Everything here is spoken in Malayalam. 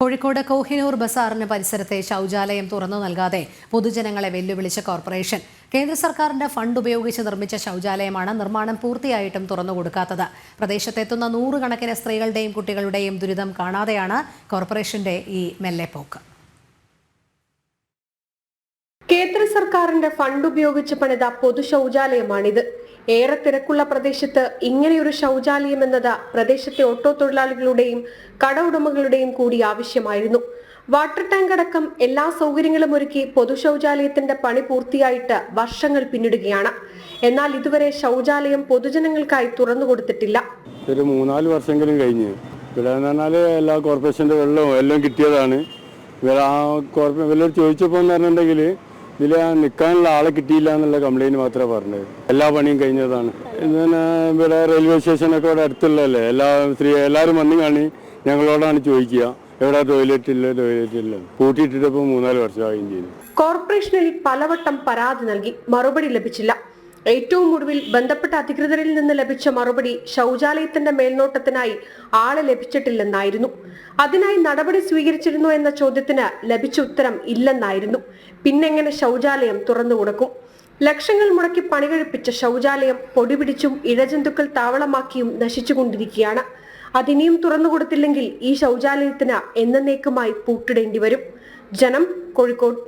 കോഴിക്കോട് കോഹിനൂർ ബസാറിന് പരിസരത്തെ ശൗചാലയം തുറന്നു നൽകാതെ പൊതുജനങ്ങളെ വെല്ലുവിളിച്ച കോർപ്പറേഷൻ കേന്ദ്ര സർക്കാരിന്റെ ഫണ്ട് ഉപയോഗിച്ച് നിർമ്മിച്ച ശൗചാലയമാണ് നിർമ്മാണം പൂർത്തിയായിട്ടും തുറന്നു കൊടുക്കാത്തത്. പ്രദേശത്തെത്തുന്ന നൂറുകണക്കിന് സ്ത്രീകളുടെയും കുട്ടികളുടെയും ദുരിതം കാണാതെയാണ് കോർപ്പറേഷന്റെ ഈ മെല്ലെപ്പോക്ക്. കേന്ദ്ര സർക്കാരിന്റെ ഫണ്ട് ഉപയോഗിച്ച് പണിത പൊതു ശൗചാലയമാണിത്. ഏറെ തിരക്കുള്ള പ്രദേശത്ത് ഇങ്ങനെയൊരു ശൗചാലയം എന്നത് പ്രദേശത്തെ ഓട്ടോ തൊഴിലാളികളുടെയും കട ഉടമകളുടെയും കൂടി ആവശ്യമായിരുന്നു. വാട്ടർ ടാങ്ക് അടക്കം എല്ലാ സൗകര്യങ്ങളും ഒരുക്കി പൊതു ശൗചാലയത്തിന്റെ പണി പൂർത്തിയായിട്ട് വർഷങ്ങൾ പിന്നിടുകയാണ്. എന്നാൽ ഇതുവരെ ശൗചാലയം പൊതുജനങ്ങൾക്കായി തുറന്നു കൊടുത്തിട്ടില്ല. ഒരു 3-4 വർഷമെങ്കിലും കഴിഞ്ഞ് എല്ലാ കോർപ്പറേഷന്റെ വെള്ളവും എല്ലാം കിട്ടിയതാണ്. ഇവരോട് ചോദിച്ചപ്പോൾ എന്ന് പറഞ്ഞിട്ടുണ്ടെങ്കിൽ ഇതിൽ നിൽക്കാനുള്ള ആളെ കിട്ടിയില്ല എന്നുള്ള കംപ്ലൈന്റ് മാത്രമേ പറഞ്ഞത്. എല്ലാ പണിയും കഴിഞ്ഞതാണ്. പിന്നെ ഇവിടെ റെയിൽവേ സ്റ്റേഷനൊക്കെ ഇവിടെ അടുത്തുള്ളതല്ലേ, എല്ലാവരും വന്നു കാണി ഞങ്ങളോടാണ് ചോദിക്കുക എവിടെ ടോയ്ലറ്റ് ഇല്ല. കൂട്ടിയിട്ടിട്ടപ്പോൾ 3-4 വർഷമാവുകയും ചെയ്തു. കോർപ്പറേഷനിൽ പലവട്ടം പരാതി നൽകി, മറുപടി ലഭിച്ചില്ല. ഏറ്റവും ഒടുവിൽ ബന്ധപ്പെട്ട അധികൃതരിൽ നിന്ന് ലഭിച്ച മറുപടി ശൗചാലയത്തിന്റെ മേൽനോട്ടത്തിനായി ആളെ ലഭിച്ചിട്ടില്ലെന്നായിരുന്നു. അതിനായി നടപടി സ്വീകരിച്ചിരുന്നു എന്ന ചോദ്യത്തിന് ലഭിച്ച ഉത്തരം ഇല്ലെന്നായിരുന്നു. പിന്നെങ്ങനെ ശൗചാലയം തുറന്നു കൊടുക്കും? ലക്ഷങ്ങൾ മുടക്കി പണി കഴിപ്പിച്ച ശൗചാലയം പൊടിപിടിച്ചും ഇഴജന്തുക്കൾ താവളമാക്കിയും നശിച്ചുകൊണ്ടിരിക്കുകയാണ്. അതിനിയും തുറന്നു കൊടുത്തില്ലെങ്കിൽ ഈ ശൗചാലയത്തിന് എന്നേക്കുമായി പൂട്ടിടേണ്ടി വരും. ജനം, കോഴിക്കോട്.